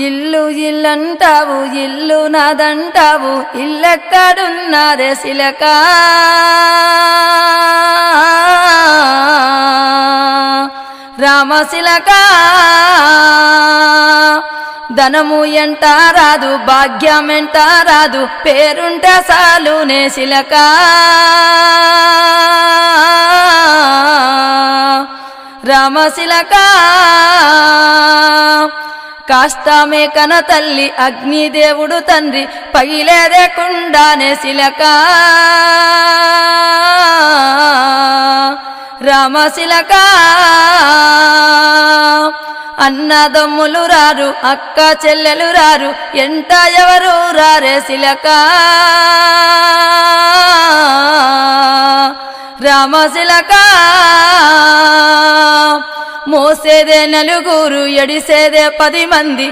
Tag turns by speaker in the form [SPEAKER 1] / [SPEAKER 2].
[SPEAKER 1] ఇల్లు ఇల్లంటావు ఇల్లు నాదంటావు ఇల్లెక్కడున్నదే శిలక రామశిలక ధనము ఎంట రాదు భాగ్యం ఎంట రాదు పేరుంటే సాలునే శిలక రామశిలక కాష్టమే కన తల్లి అగ్నిదేవుడు తండ్రి పగిలేదే కుండానే శిలక రామశిలక అన్నదమ్ములు రారు అక్క చెల్లెలు రారు ఎంట ఎవరు రారే శిలక రామశిలక మోసేదే నలుగురు ఎడిసేదే 10 మంది